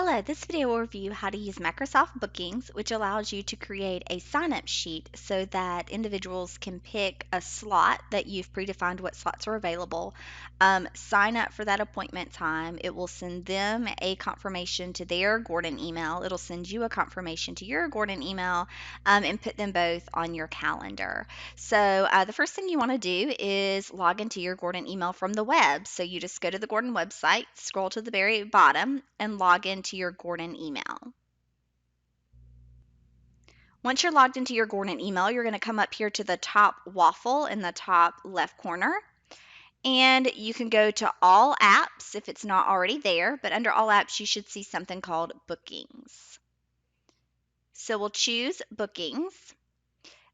Hello, this video will review how to use Microsoft Bookings, which allows you to create a sign-up sheet so that individuals can pick a slot that you've predefined what slots are available, sign up for that appointment time. It will send them a confirmation to their Gordon email. It'll send you a confirmation to your Gordon email, and put them both on your calendar. So the first thing you want to do is log into your Gordon email from the web. So you just go to the Gordon website, scroll to the very bottom, and log into your Gordon email. Once you're logged into your Gordon email, you're going to come up here to the top waffle in the top left corner. And you can go to all apps if it's not already there, but under all apps, you should see something called bookings. So we'll choose bookings.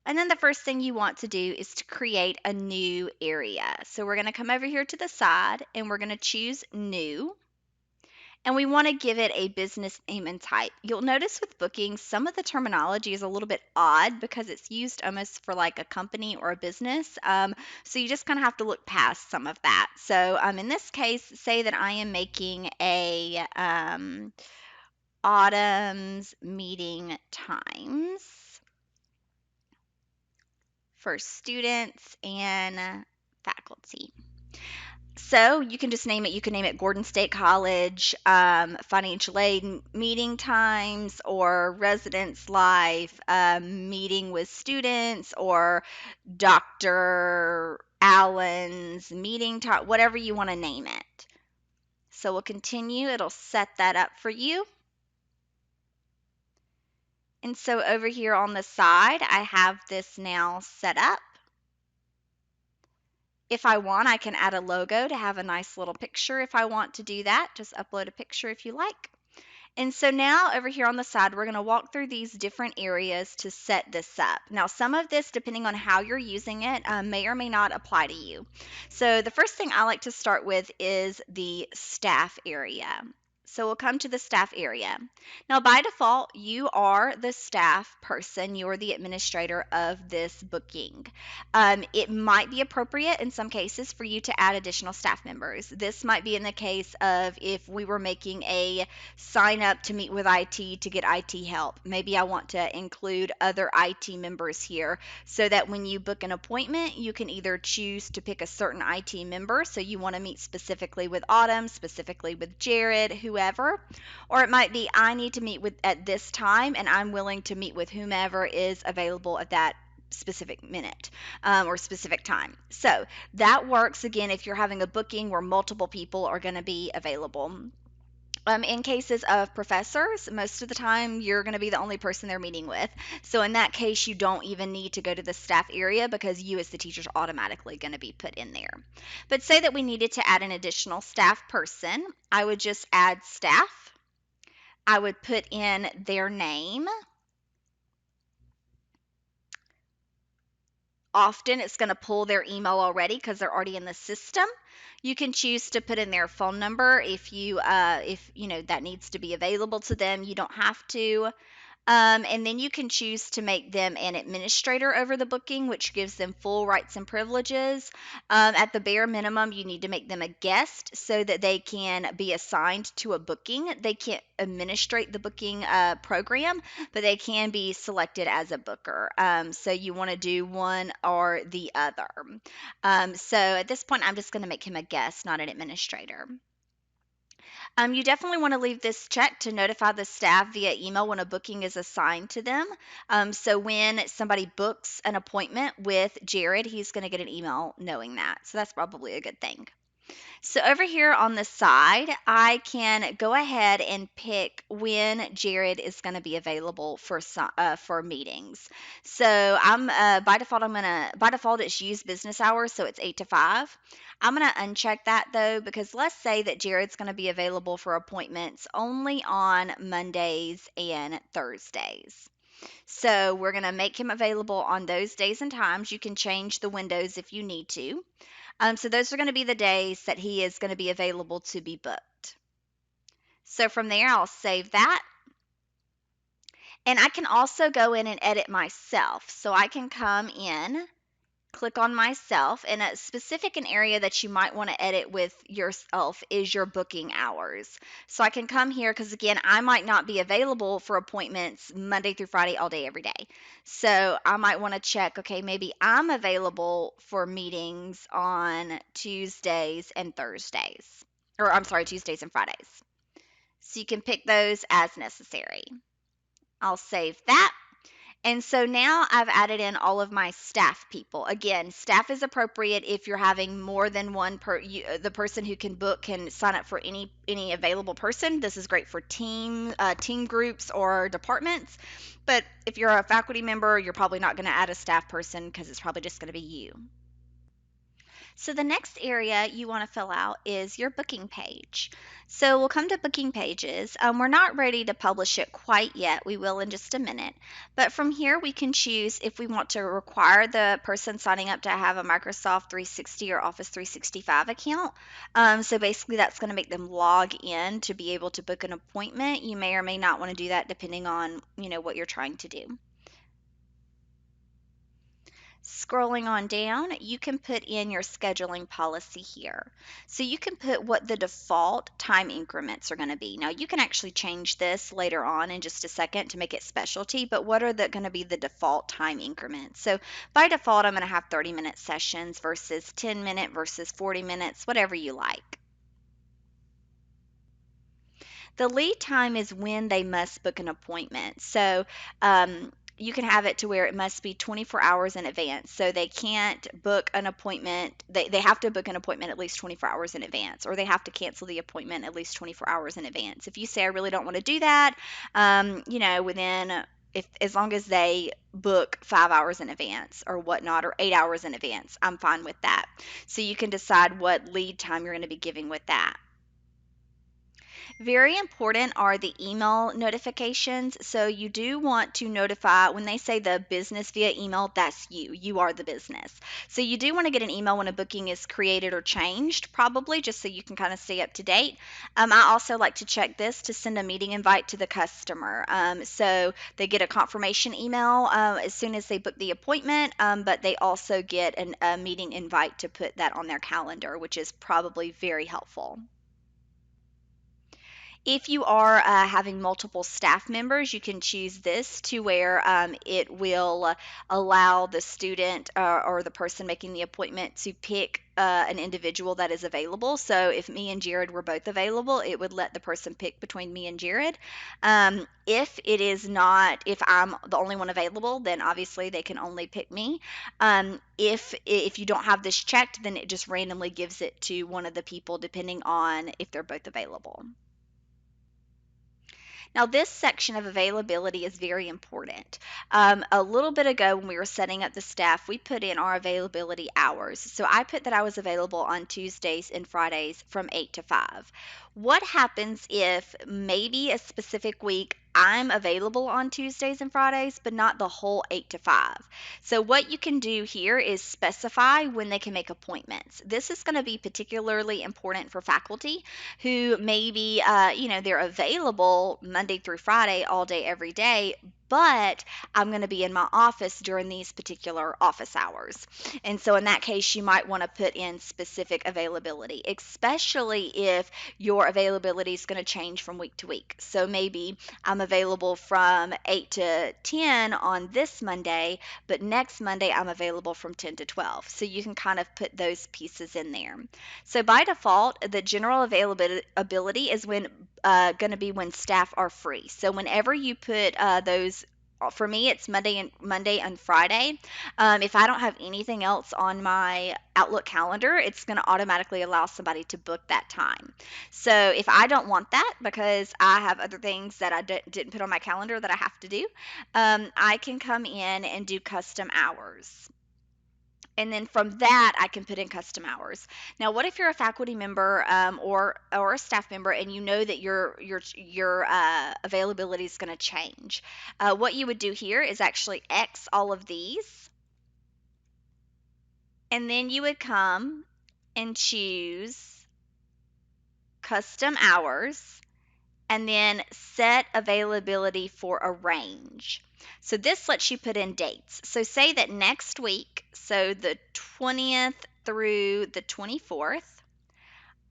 And then the first thing you want to do is to create a new area. So we're going to come over here to the side and we're going to choose new. And we want to give it a business name and type. You'll notice with bookings, some of the terminology is a little bit odd because it's used almost for like a company or a business. So you just kind of have to look past some of that. So in this case, say that I am making a Autumn's meeting times for students and faculty. So you can just name it. You can name it Gordon State College financial aid meeting times, or residence life meeting with students, or Dr. Allen's meeting time, whatever you want to name it. So we'll continue. It'll set that up for you. And so over here on the side, I have this now set up. If I want, I can add a logo to have a nice little picture if I want to do that. Just upload a picture if you like. And so now over here on the side, we're going to walk through these different areas to set this up. Now, some of this, depending on how you're using it, may or may not apply to you. So the first thing I like to start with is the staff area. So we'll come to the staff area. Now, by default, you are the staff person. You are the administrator of this booking. It might be appropriate in some cases for you to add additional staff members. This might be in the case of if we were making a sign up to meet with IT to get IT help. Maybe I want to include other IT members here so that when you book an appointment, you can either choose to pick a certain IT member. So you want to meet specifically with Autumn, specifically with Jared, whoever. Or it might be I need to meet with at this time and I'm willing to meet with whomever is available at that specific minute or specific time. So that works again if you're having a booking where multiple people are going to be available. In cases of professors, most of the time you're going to be the only person they're meeting with. So in that case, you don't even need to go to the staff area because you as the teacher is automatically going to be put in there. But say that we needed to add an additional staff person, I would just add staff. I would put in their name. Often it's going to pull their email already because they're already in the system. You can choose to put in their phone number if you know that needs to be available to them. You don't have to. And then you can choose to make them an administrator over the booking, which gives them full rights and privileges. At the bare minimum, you need to make them a guest so that they can be assigned to a booking. They can't administrate the booking program, but they can be selected as a booker. So you want to do one or the other. So at this point, I'm just going to make him a guest, not an administrator. You definitely want to leave this checked to notify the staff via email when a booking is assigned to them. So when somebody books an appointment with Jared, he's going to get an email knowing that. So that's probably a good thing. So over here on the side, I can go ahead and pick when Jared is going to be available for meetings. So I'm by default it's use business hours, so it's 8 to 5. I'm going to uncheck that though because let's say that Jared's going to be available for appointments only on Mondays and Thursdays. So we're going to make him available on those days and times. You can change the windows if you need to. So those are going to be the days that he is going to be available to be booked. So from there, I'll save that. And I can also go in and edit myself. So I can come in, click on myself, and a specific an area that you might want to edit with yourself is your booking hours. So I can come here because again, I might not be available for appointments Monday through Friday all day every day. So I might want to check, okay, maybe I'm available for meetings on Tuesdays and Thursdays. Or I'm sorry, Tuesdays and Fridays. So you can pick those as necessary. I'll save that. And so now I've added in all of my staff people. Again, staff is appropriate if you're having more than one the person who can book can sign up for any available person. This is great for team groups or departments. But if you're a faculty member, you're probably not going to add a staff person because it's probably just going to be you. So the next area you want to fill out is your booking page. So we'll come to booking pages. We're not ready to publish it quite yet. We will in just a minute. But from here, we can choose if we want to require the person signing up to have a Microsoft 360 or Office 365 account. So basically, that's going to make them log in to be able to book an appointment. You may or may not want to do that depending on what you're trying to do. Scrolling on down, you can put in your scheduling policy here. So you can put what the default time increments are going to be. Now you can actually change this later on in just a second to make it specialty, but what are going to be the default time increments? So by default, I'm going to have 30-minute sessions versus 10-minute versus 40 minutes, whatever you like. The lead time is when they must book an appointment. So you can have it to where it must be 24 hours in advance. So they can't book an appointment. They have to book an appointment at least 24 hours in advance, or they have to cancel the appointment at least 24 hours in advance. If you say, I really don't want to do that, within as long as they book 5 hours in advance or whatnot, or 8 hours in advance, I'm fine with that. So you can decide what lead time you're going to be giving with that. Very important are the email notifications. So you do want to notify when they say the business via email, that's you. You are the business. So you do want to get an email when a booking is created or changed, probably just so you can kind of stay up to date. I also like to check this to send a meeting invite to the customer. So they get a confirmation email as soon as they book the appointment, but they also get a meeting invite to put that on their calendar, which is probably very helpful. If you are having multiple staff members, you can choose this to where it will allow the student or the person making the appointment to pick an individual that is available. So if me and Jared were both available, it would let the person pick between me and Jared. If it is not, if I'm the only one available, then obviously they can only pick me. If you don't have this checked, then it just randomly gives it to one of the people depending on if they're both available. Now, this section of availability is very important. A little bit ago, when we were setting up the staff, we put in our availability hours. So I put that I was available on Tuesdays and Fridays from 8 to 5. What happens if maybe a specific week I'm available on Tuesdays and Fridays, but not the whole 8 to 5? So, what you can do here is specify when they can make appointments. This is going to be particularly important for faculty who maybe, they're available Monday through Friday all day, every day, but I'm going to be in my office during these particular office hours. And so in that case, you might want to put in specific availability, especially if your availability is going to change from week to week. So maybe I'm available from 8 to 10 on this Monday, but next Monday I'm available from 10 to 12. So you can kind of put those pieces in there. So by default, the general availability is when going to be when staff are free. So whenever you put those, for me, it's Monday and Friday. If I don't have anything else on my Outlook calendar, it's going to automatically allow somebody to book that time. So if I don't want that because I have other things that I didn't put on my calendar that I have to do, I can come in and do custom hours. And then from that, I can put in custom hours. Now, what if you're a faculty member or a staff member, and you know that your availability is going to change? What you would do here is actually X all of these, and then you would come and choose custom hours, and then set availability for a range. So this lets you put in dates. So say that next week, so the 20th through the 24th,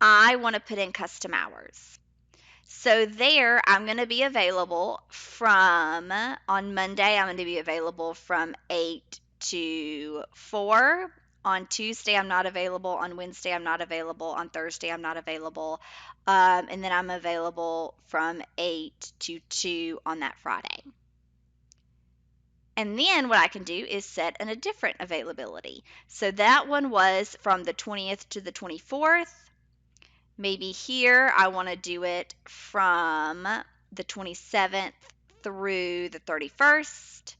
I want to put in custom hours. So there, I'm going to be available on Monday, I'm going to be available from 8 to 4. On Tuesday, I'm not available. On Wednesday, I'm not available. On Thursday, I'm not available. And then I'm available from 8 to 2 on that Friday. And then what I can do is set a different availability. So that one was from the 20th to the 24th. Maybe here I want to do it from the 27th through the 31st,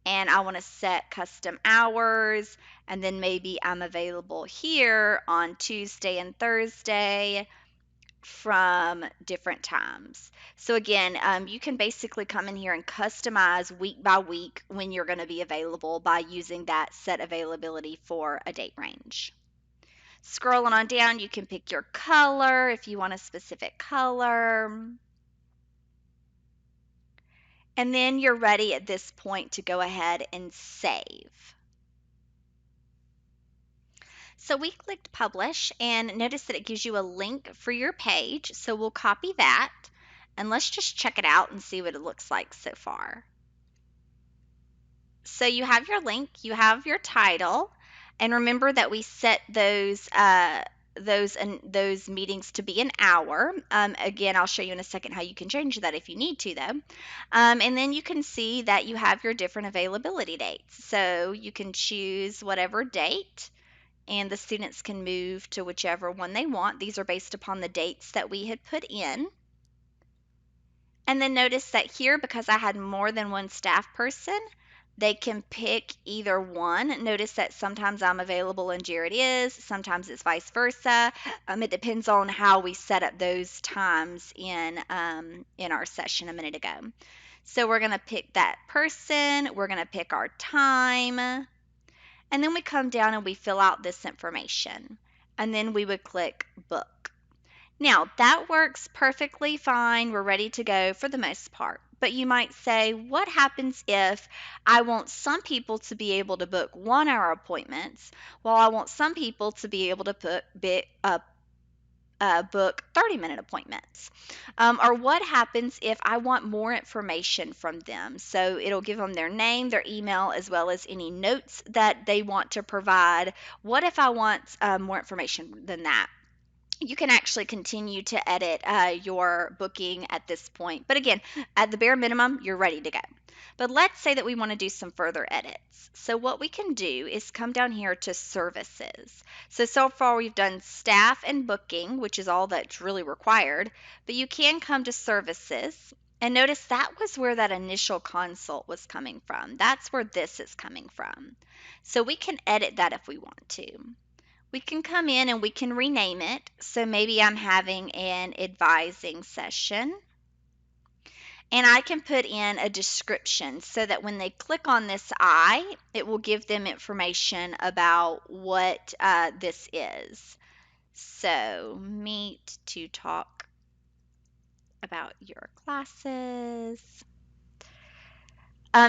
and I want to set custom hours, and then maybe I'm available here on Tuesday and Thursday from different times. So again, you can basically come in here and customize week by week when you're going to be available by using that set availability for a date range. Scrolling on down, you can pick your color if you want a specific color. And then you're ready at this point to go ahead and save. So we clicked publish and notice that it gives you a link for your page. So we'll copy that and let's just check it out and see what it looks like so far. So you have your link, you have your title, and remember that we set those meetings to be an hour. Again, I'll show you in a second how you can change that if you need to, though. And then you can see that you have your different availability dates. So you can choose whatever date, and the students can move to whichever one they want. These are based upon the dates that we had put in. And then notice that here, because I had more than one staff person, they can pick either one. Notice that sometimes I'm available and Jared is, sometimes it's vice versa. It depends on how we set up those times in our session a minute ago. So we're going to pick that person, we're going to pick our time, and then we come down and we fill out this information. And then we would click book. Now, that works perfectly fine. We're ready to go for the most part. But you might say, what happens if I want some people to be able to book 1-hour appointments while I want some people to be able to book 30-minute appointments? Or what happens if I want more information from them? So it'll give them their name, their email, as well as any notes that they want to provide. What if I want more information than that? You can actually continue to edit your booking at this point. But again, at the bare minimum, you're ready to go. But let's say that we want to do some further edits. So what we can do is come down here to services. So far we've done staff and booking, which is all that's really required. But you can come to services. And notice that was where that initial consult was coming from. That's where this is coming from. So we can edit that if we want to. We can come in and we can rename it. So maybe I'm having an advising session. And I can put in a description so that when they click on this eye, it will give them information about what this is. So meet to talk about your classes.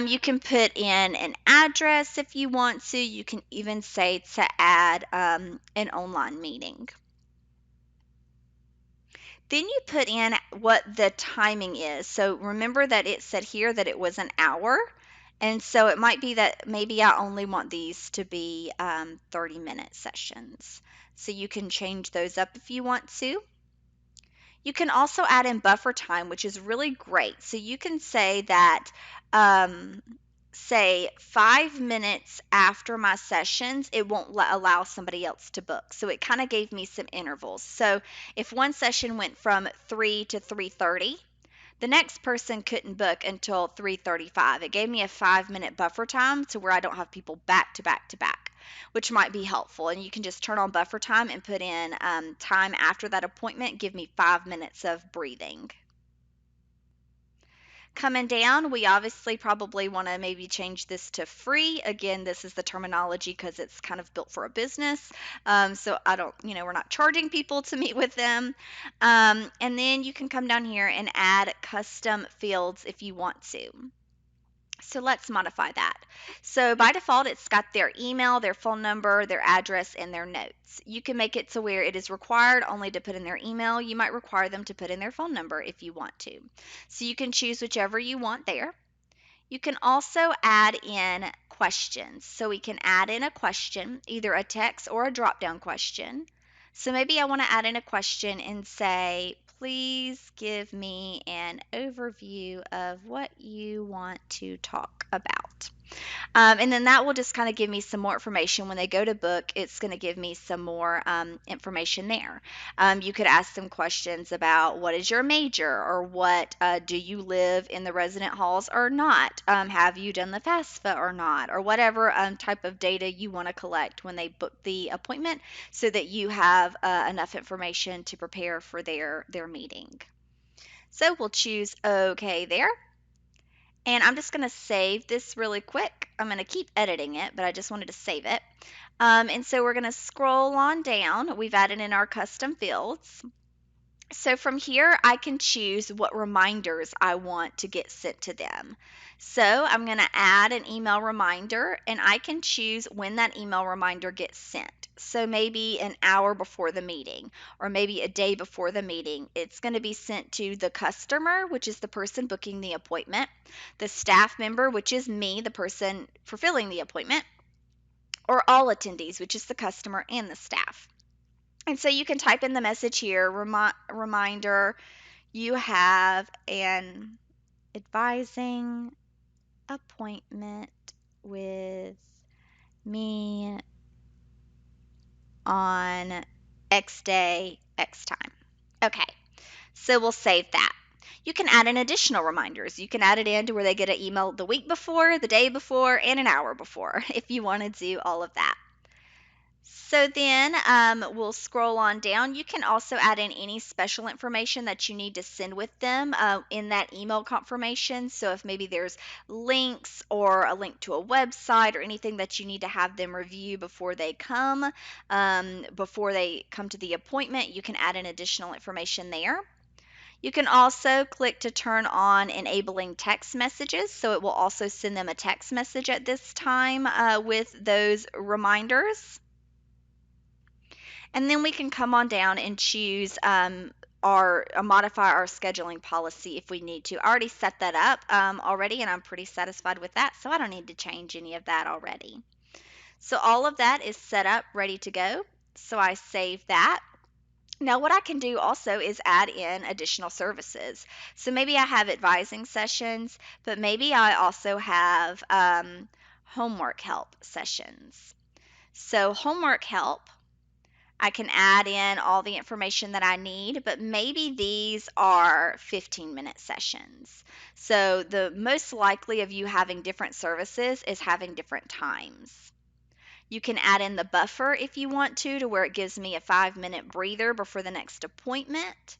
You can put in an address if you want to. You can even say to add an online meeting. Then you put in what the timing is. So remember that it said here that it was an hour. And so it might be that maybe I only want these to be 30-minute sessions. So you can change those up if you want to. You can also add in buffer time, which is really great. So you can say that, say 5 minutes after my sessions, it won't allow somebody else to book. So it kind of gave me some intervals. So if one session went from 3 to 3:30, the next person couldn't book until 3:35. It gave me a 5-minute buffer time to where I don't have people back to back to back, which might be helpful. And you can just turn on buffer time and put in time after that appointment. Give me 5 minutes of breathing. Coming down, we obviously probably want to maybe change this to free. Again, this is the terminology because it's kind of built for a business. So I don't, we're not charging people to meet with them. And then you can come down here and add custom fields if you want to. So let's modify that. So by default, it's got their email, their phone number, their address, and their notes. You can make it to where it is required only to put in their email. You might require them to put in their phone number if you want to. So you can choose whichever you want there. You can also add in questions. So we can add in a question, either a text or a drop down question. So maybe I want to add in a question and say, please give me an overview of what you want to talk about. And then that will just kind of give me some more information. When they go to book, it's going to give me some more information there. You could ask them questions about what is your major, or what do you live in the resident halls or not? Have you done the FAFSA or not? Or whatever type of data you want to collect when they book the appointment, so that you have enough information to prepare for their meeting. So we'll choose OK there. And I'm just going to save this really quick. I'm going to keep editing it, but I just wanted to save it. And so we're going to scroll on down. We've added in our custom fields. So from here, I can choose what reminders I want to get sent to them. So I'm going to add an email reminder, and I can choose when that email reminder gets sent. So maybe an hour before the meeting, or maybe a day before the meeting. It's going to be sent to the customer, which is the person booking the appointment, the staff member, which is me, the person fulfilling the appointment, or all attendees, which is the customer and the staff. And so you can type in the message here, reminder, you have an advising appointment with me on X day, X time. Okay, so we'll save that. You can add in additional reminders. You can add it in to where they get an email the week before, the day before, and an hour before if you want to do all of that. So then we'll scroll on down. You can also add in any special information that you need to send with them in that email confirmation. So if maybe there's links or a link to a website or anything that you need to have them review before they come to the appointment, you can add in additional information there. You can also click to turn on enabling text messages, so it will also send them a text message at this time with those reminders. And then we can come on down and choose modify our scheduling policy if we need to. I already set that up already, and I'm pretty satisfied with that, so I don't need to change any of that already. So all of that is set up, ready to go. So I save that. Now what I can do also is add in additional services. So maybe I have advising sessions, but maybe I also have homework help sessions. So homework help, I can add in all the information that I need, but maybe these are 15-minute sessions. So the most likely of you having different services is having different times. You can add in the buffer if you want to where it gives me a 5-minute breather before the next appointment.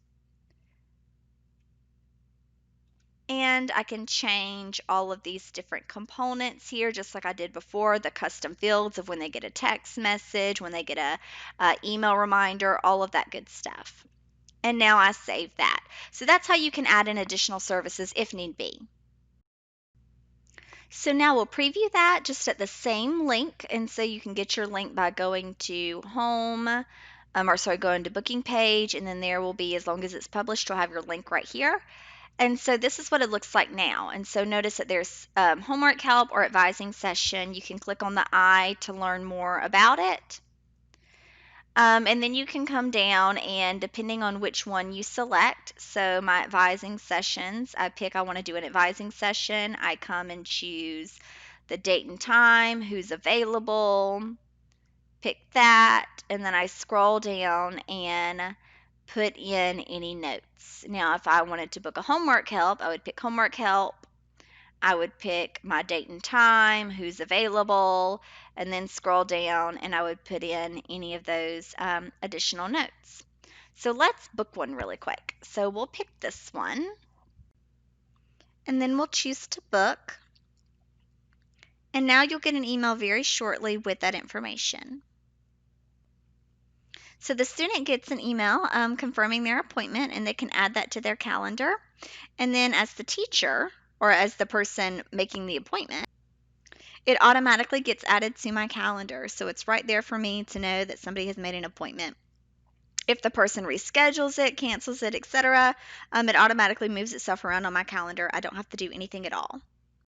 And I can change all of these different components here, just like I did before, the custom fields of when they get a text message, when they get a email reminder, all of that good stuff. And now I save that. So that's how you can add in additional services if need be. So now we'll preview that just at the same link. And so you can get your link by going to home, going to booking page, and then there will be, as long as it's published, you'll have your link right here. And so this is what it looks like now. And so notice that there's homework help or advising session. You can click on the I to learn more about it. And then you can come down, and depending on which one you select, so my advising sessions, I want to do an advising session. I come and choose the date and time, who's available, pick that, and then I scroll down and put in any notes. Now, if I wanted to book a homework help, I would pick homework help. I would pick my date and time, who's available, and then scroll down and I would put in any of those additional notes. So let's book one really quick. So we'll pick this one. and then we'll choose to book. And now you'll get an email very shortly with that information. So the student gets an email confirming their appointment, and they can add that to their calendar. And then as the teacher, or as the person making the appointment, it automatically gets added to my calendar. So it's right there for me to know that somebody has made an appointment. If the person reschedules it, cancels it, etc., it automatically moves itself around on my calendar. I don't have to do anything at all.